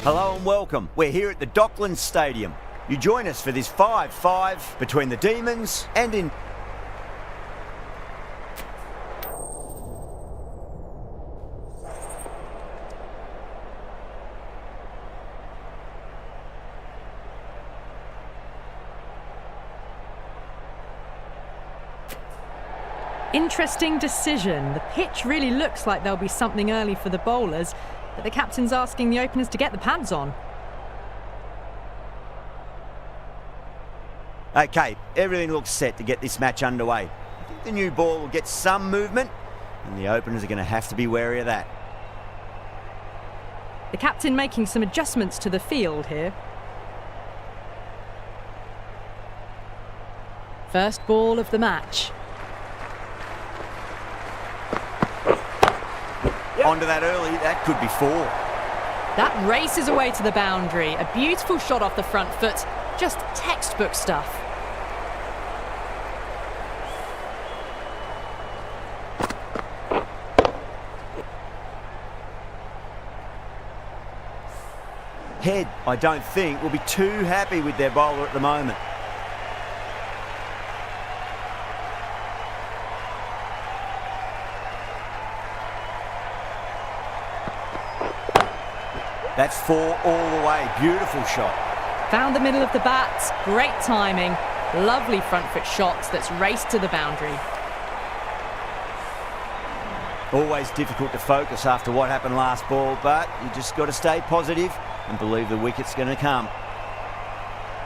Hello and welcome. We're here at the Docklands Stadium. You join us for this 5-5 between the Demons and in... Interesting decision. The pitch really looks like there'll be something early for the bowlers, but the captain's asking the openers to get the pads on. Okay, everything looks set to get this match underway. I think the new ball will get some movement, and the openers are going to have to be wary of that. The captain making some adjustments to the field here. First ball of the match. Onto that early, that could be 4. That races away to the boundary. A beautiful shot off the front foot. Just textbook stuff. Head, I don't think, will be too happy with their bowler at the moment. That's 4 all the way. Beautiful shot. Found the middle of the bat. Great timing. Lovely front foot shots that's raced to the boundary. Always difficult to focus after what happened last ball, but you just got to stay positive and believe the wicket's going to come.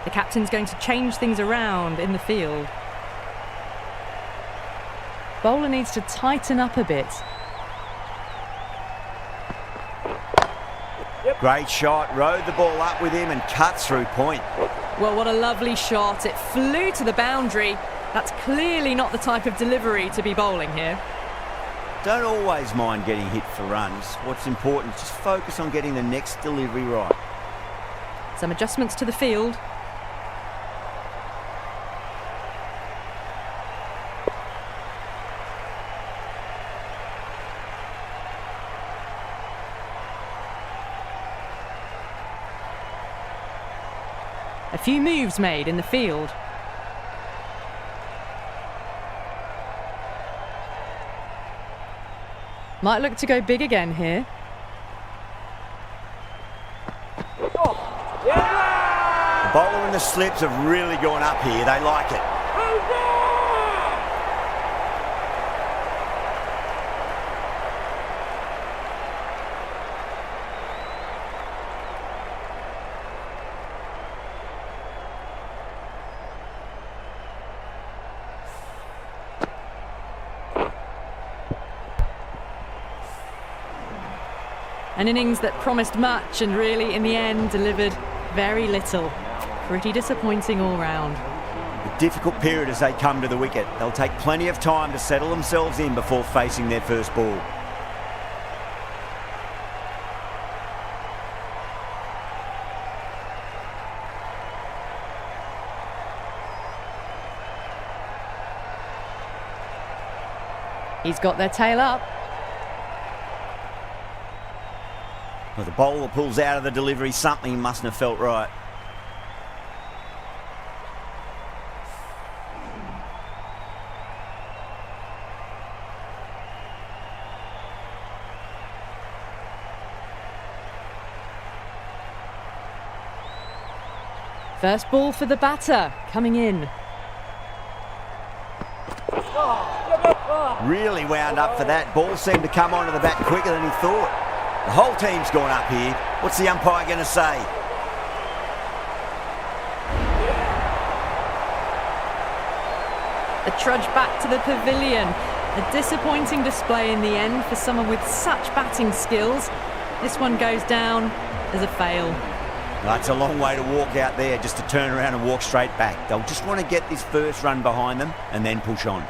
The captain's going to change things around in the field. Bowler needs to tighten up a bit. Great shot, rode the ball up with him and cut through point. Well, what a lovely shot. It flew to the boundary. That's clearly not the type of delivery to be bowling here. Don't always mind getting hit for runs. What's important is just focus on getting the next delivery right. Some adjustments to the field. A few moves made in the field. Might look to go big again here. The bowler and the slips have really gone up here. They like it. An innings that promised much and really, in the end, delivered very little. Pretty disappointing all round. A difficult period as they come to the wicket. They'll take plenty of time to settle themselves in before facing their first ball. He's got their tail up. Well, the bowler pulls out of the delivery. Something mustn't have felt right. First ball for the batter, coming in. Really wound up for that. Ball seemed to come onto the bat quicker than he thought. The whole team's gone up here. What's the umpire going to say? A trudge back to the pavilion. A disappointing display in the end for someone with such batting skills. This one goes down as a fail. That's a long way to walk out there just to turn around and walk straight back. They'll just want to get this first run behind them and then push on.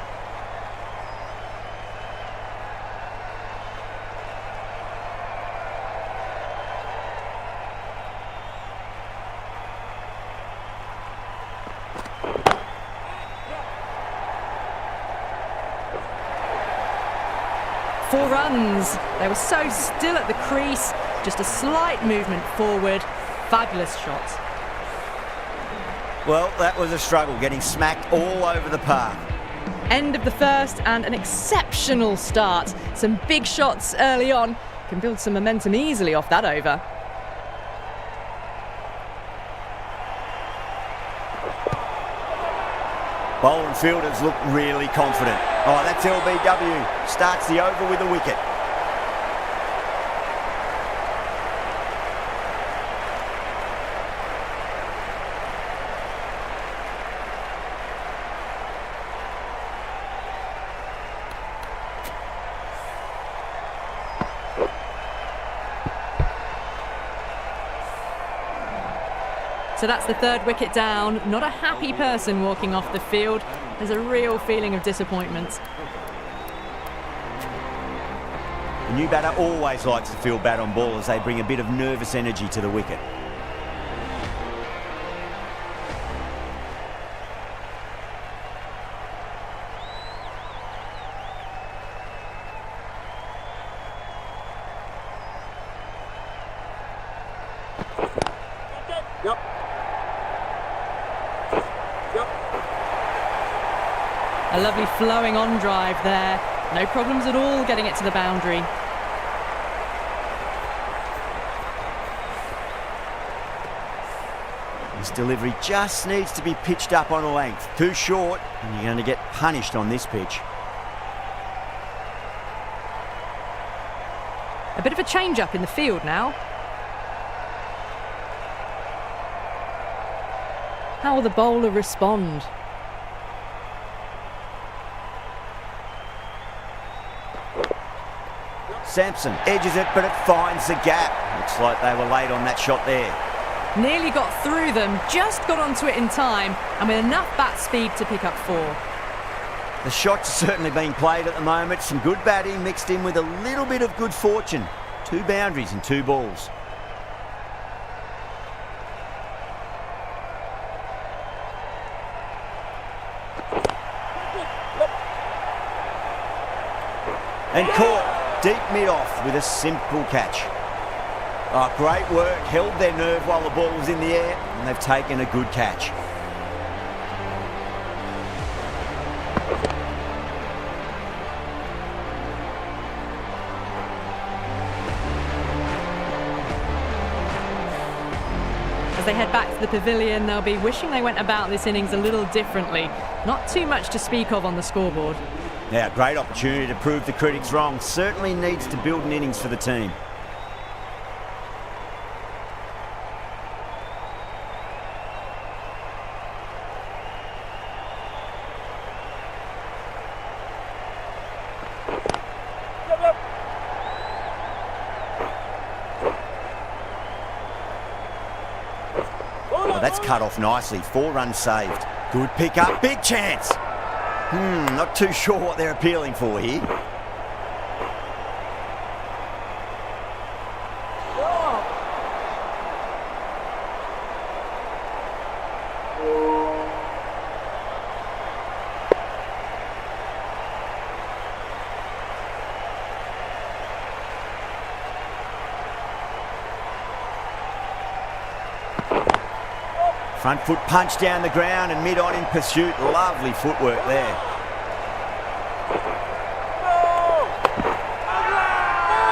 Four runs. They were so still at the crease. just a slight movement forward. Fabulous shot. Well, that was a struggle, getting smacked all over the park. End of the first and an exceptional start. Some big shots early on. Can build some momentum easily off that over. Bowler and fielders look really confident. Oh, that's LBW. Starts the over with a wicket. So that's the third wicket down. Not a happy person walking off the field. There's a real feeling of disappointment. The new batter always likes to feel bad on ball as they bring a bit of nervous energy to the wicket. A lovely flowing on drive there. No problems at all getting it to the boundary. This delivery just needs to be pitched up on a length. Too short, and you're going to get punished on this pitch. A bit of a change-up in the field now. How will the bowler respond? Sampson edges it, but it finds the gap. Looks like they were late on that shot there. Nearly got through them, just got onto it in time, and with enough bat speed to pick up 4. The shot's certainly being played at the moment. Some good batting mixed in with a little bit of good fortune. 2 boundaries and 2 balls. And caught deep mid-off with a simple catch. Oh, great work, held their nerve while the ball was in the air, and they've taken a good catch. As they head back to the pavilion, they'll be wishing they went about this innings a little differently. Not too much to speak of on the scoreboard. Yeah, great opportunity to prove the critics wrong. Certainly needs to build an innings for the team. Oh, that's cut off nicely. 4 runs saved. Good pick up, big chance. Not too sure what they're appealing for here. Front foot punch down the ground and mid-on in pursuit. Lovely footwork there.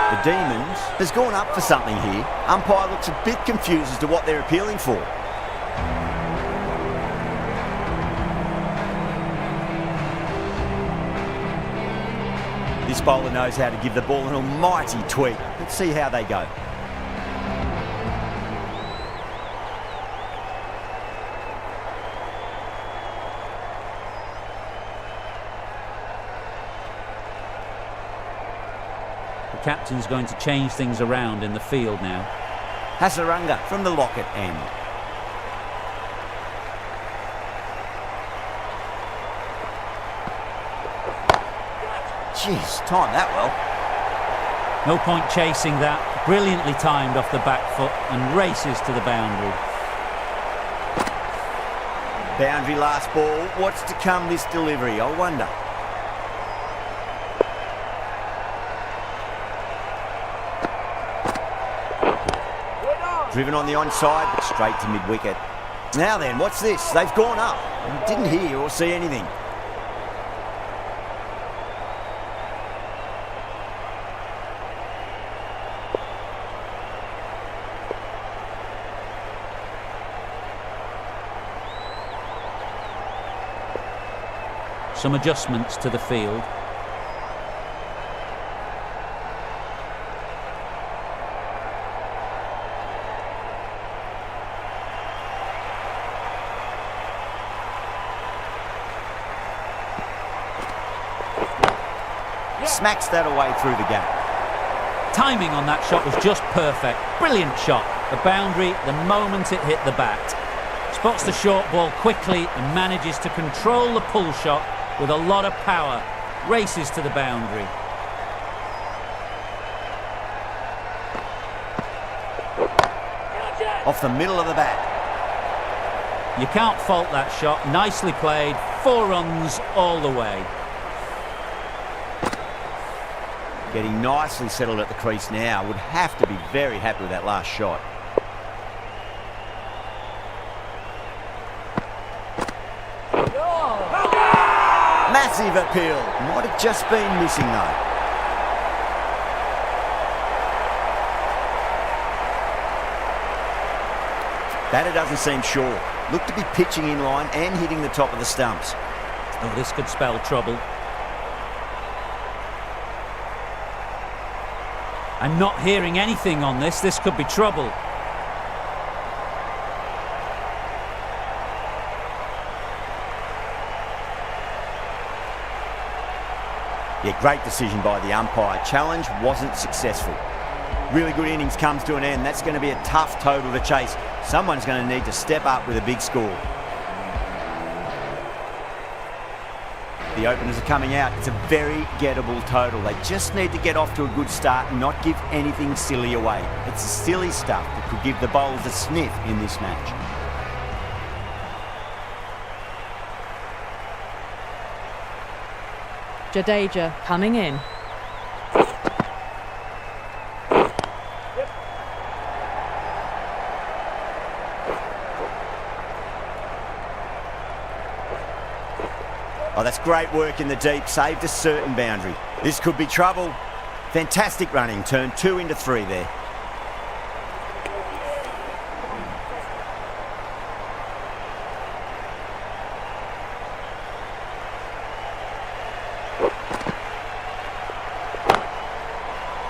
The Demons has gone up for something here. Umpire looks a bit confused as to what they're appealing for. This bowler knows how to give the ball an almighty tweak. Let's see how they go. Captain's going to change things around in the field now. Hasaranga from the Lockett end. Jeez, timed that well. No point chasing that. Brilliantly timed off the back foot and races to the boundary. Boundary last ball. What's to come this delivery, I wonder. Driven on the onside, but straight to mid-wicket. Now then, what's this? They've gone up. I didn't hear or see anything. Some adjustments to the field. Smacks that away through the gap. Timing on that shot was just perfect. Brilliant shot. The boundary the moment it hit the bat. Spots the short ball quickly and manages to control the pull shot with a lot of power. Races to the boundary. Off the middle of the bat. You can't fault that shot. Nicely played. 4 runs all the way. Getting nicely settled at the crease now. Would have to be very happy with that last shot. Massive appeal. Might have just been missing though. Batter doesn't seem sure. Looked to be pitching in line and hitting the top of the stumps. Oh, this could spell trouble. I'm not hearing anything on this. This could be trouble. Yeah, great decision by the umpire. Challenge wasn't successful. Really good innings comes to an end. That's going to be a tough total to chase. Someone's going to need to step up with a big score. The openers are coming out. It's a very gettable total. They just need to get off to a good start and not give anything silly away. It's the silly stuff that could give the bowlers a sniff in this match. Jadeja coming in. Oh, that's great work in the deep. Saved a certain boundary. This could be trouble. Fantastic running. Turned 2 into 3 there.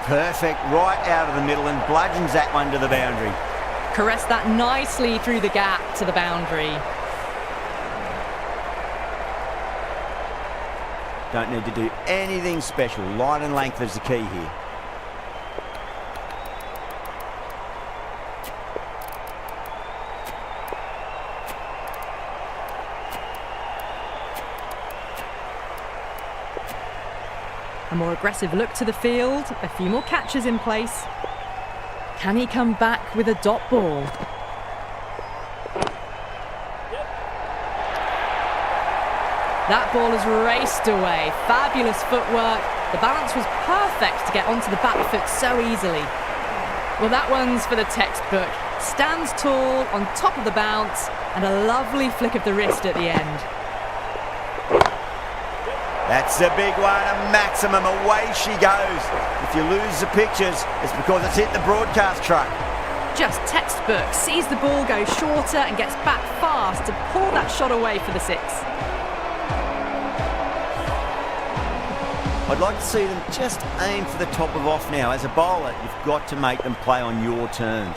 Perfect, right out of the middle and bludgeons that one to the boundary. Caressed that nicely through the gap to the boundary. Don't need to do anything special. Line and length is the key here. A more aggressive look to the field, a few more catches in place. Can he come back with a dot ball? That ball has raced away. Fabulous footwork. The balance was perfect to get onto the back foot so easily. Well, that one's for the textbook. Stands tall, on top of the bounce, and a lovely flick of the wrist at the end. That's a big one, a maximum. Away she goes. If you lose the pictures, it's because it's hit the broadcast truck. Just textbook. Sees the ball go shorter and gets back fast to pull that shot away for the 6. I'd like to see them just aim for the top of off now. As a bowler, you've got to make them play on your terms.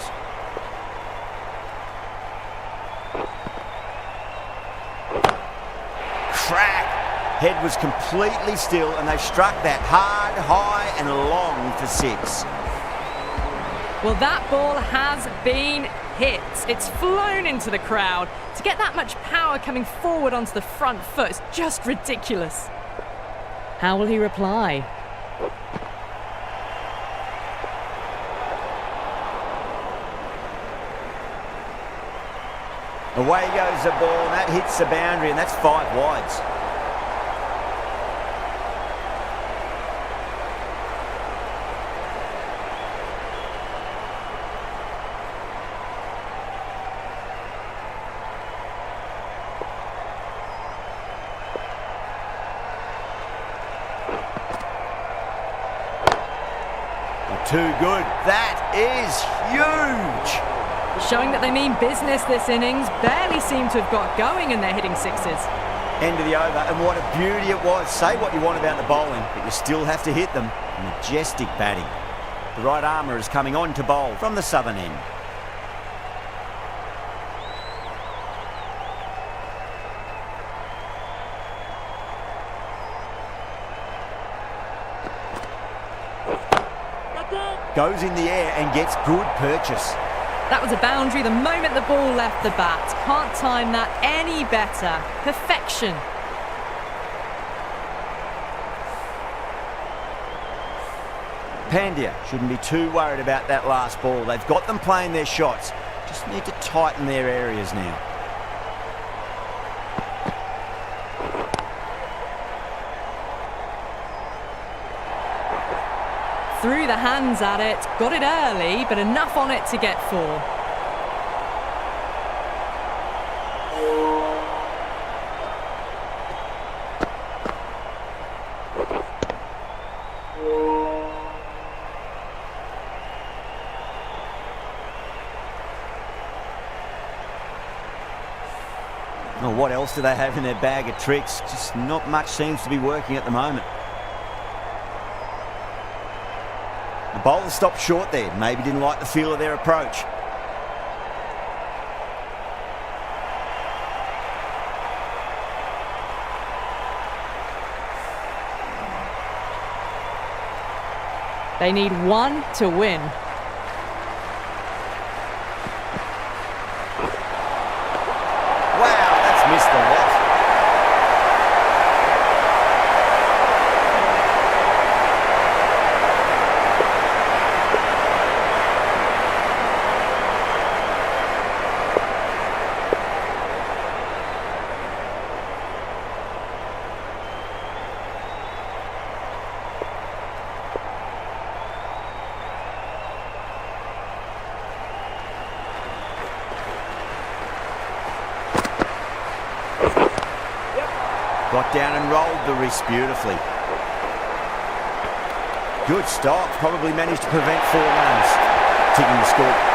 Crack! Head was completely still and they struck that hard, high and long for 6. Well, that ball has been hit. It's flown into the crowd. To get that much power coming forward onto the front foot is just ridiculous. How will he reply? Away goes the ball, and that hits the boundary, and that's 5 wides. too good. That is huge. Showing that they mean business this innings. Barely seem to have got going and they're hitting sixes. End of the over, and what a beauty it was. Say what you want about the bowling, but you still have to hit them. Majestic batting. The right armour is coming on to bowl from the southern end. Goes in the air and gets good purchase. That was a boundary the moment the ball left the bat. Can't time that any better. Perfection. Pandya shouldn't be too worried about that last ball. They've got them playing their shots. Just need to tighten their areas now. Threw the hands at it, got it early, but enough on it to get 4. Well, what else do they have in their bag of tricks? Just not much seems to be working at the moment. The bowler stopped short there. Maybe didn't like the feel of their approach. They need 1 to win. Wow, that's missed the lot. Got down and rolled the wrist beautifully. Good stop. Probably managed to prevent 4 runs. Ticking the score.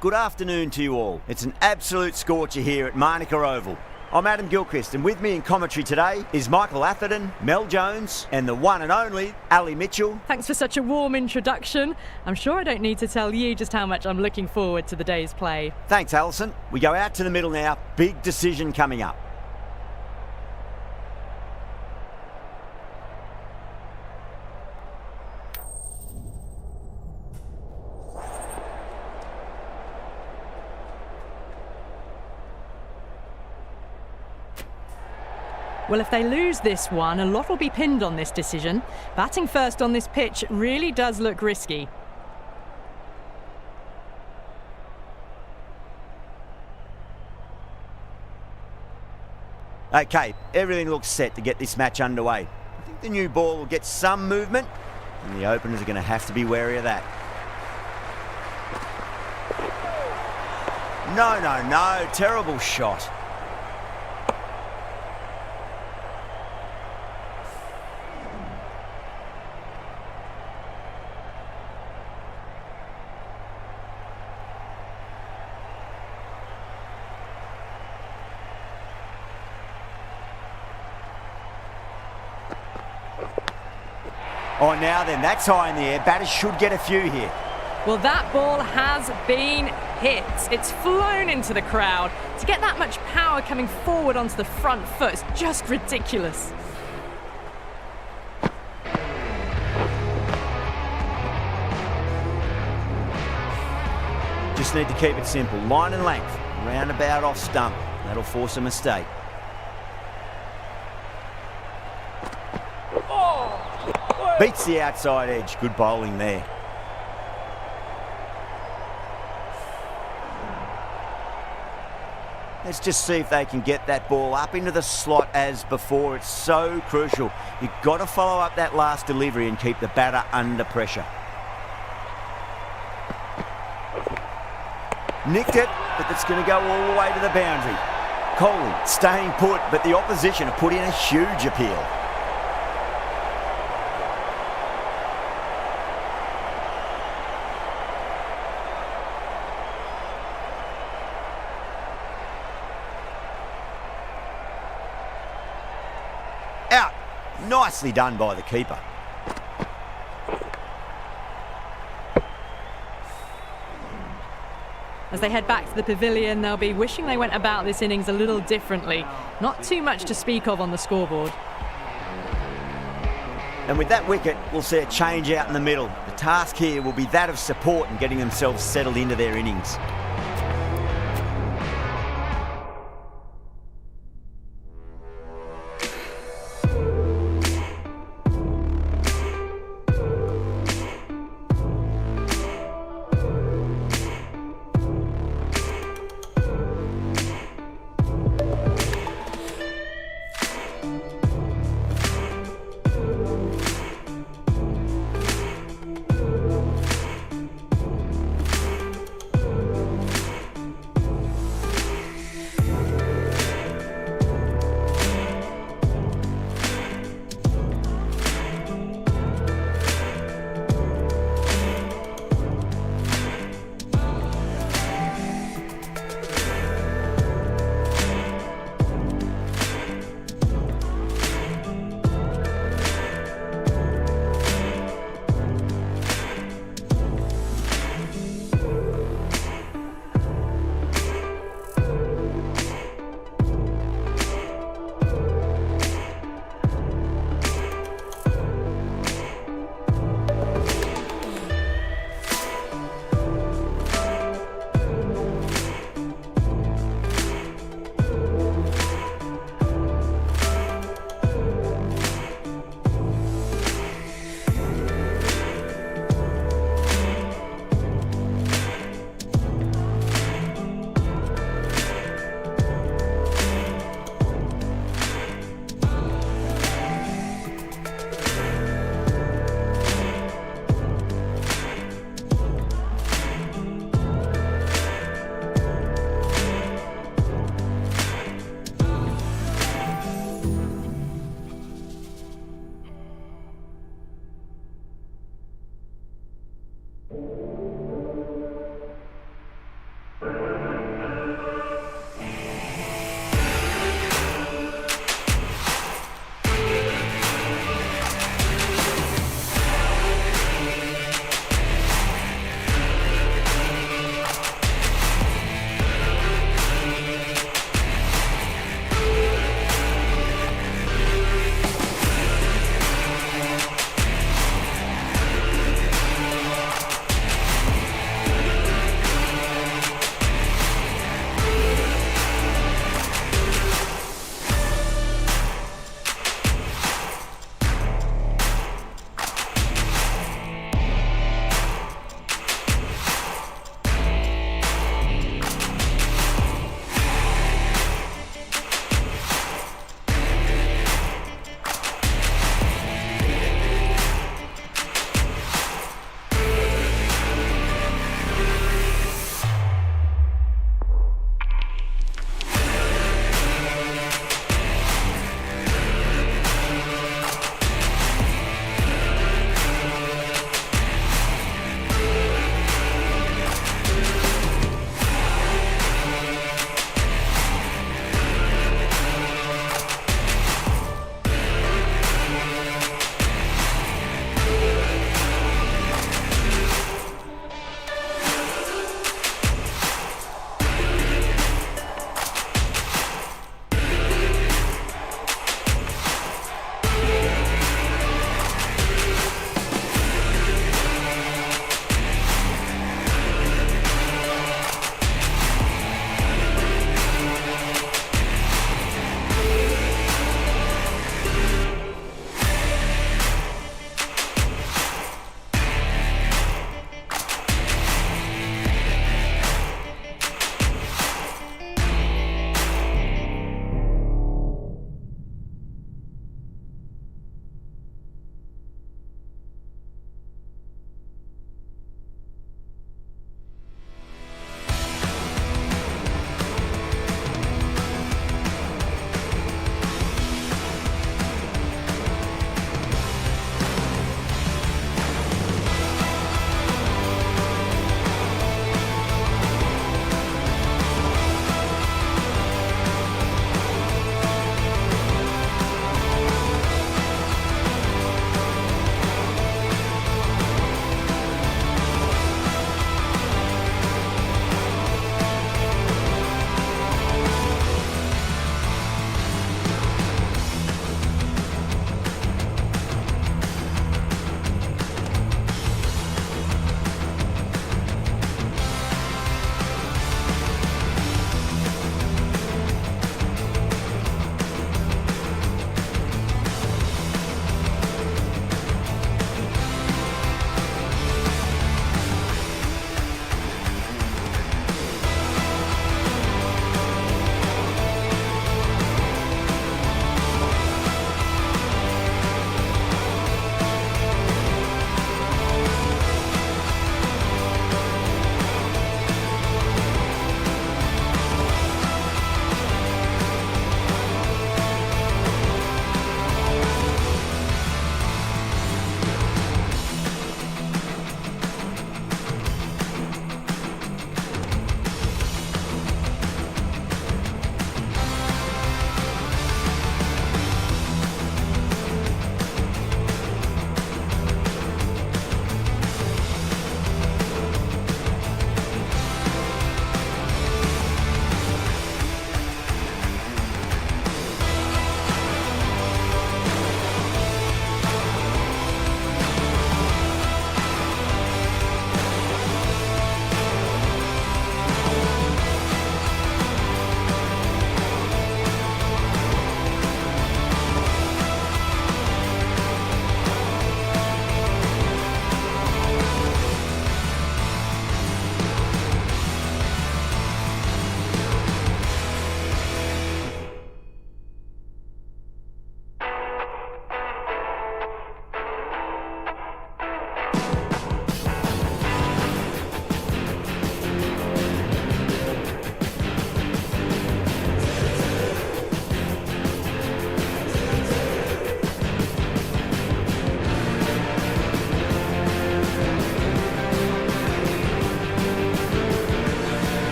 Good afternoon to you all. It's an absolute scorcher here at Manuka Oval. I'm Adam Gilchrist, and with me in commentary today is Michael Atherton, Mel Jones, and the one and only Ali Mitchell. Thanks for such a warm introduction. I'm sure I don't need to tell you just how much I'm looking forward to the day's play. Thanks, Alison. We go out to the middle now. Big decision coming up. Well, if they lose this one, a lot will be pinned on this decision. Batting first on this pitch really does look risky. Okay, everything looks set to get this match underway. I think the new ball will get some movement, and the openers are going to have to be wary of that. No, terrible shot. Oh, now then, that's high in the air. Batters should get a few here. Well, that ball has been hit. It's flown into the crowd. To get that much power coming forward onto the front foot is just ridiculous. Just need to keep it simple. Line and length. Roundabout off stump. That'll force a mistake. Beats the outside edge. Good bowling there. Let's just see if they can get that ball up into the slot as before. It's so crucial. You've got to follow up that last delivery and keep the batter under pressure. Nicked it, but it's going to go all the way to the boundary. Coley staying put, but the opposition have put in a huge appeal. Out. Nicely done by the keeper. As they head back to the pavilion, they'll be wishing they went about this innings a little differently. Not too much to speak of on the scoreboard. And with that wicket, we'll see a change out in the middle. The task here will be that of support and getting themselves settled into their innings.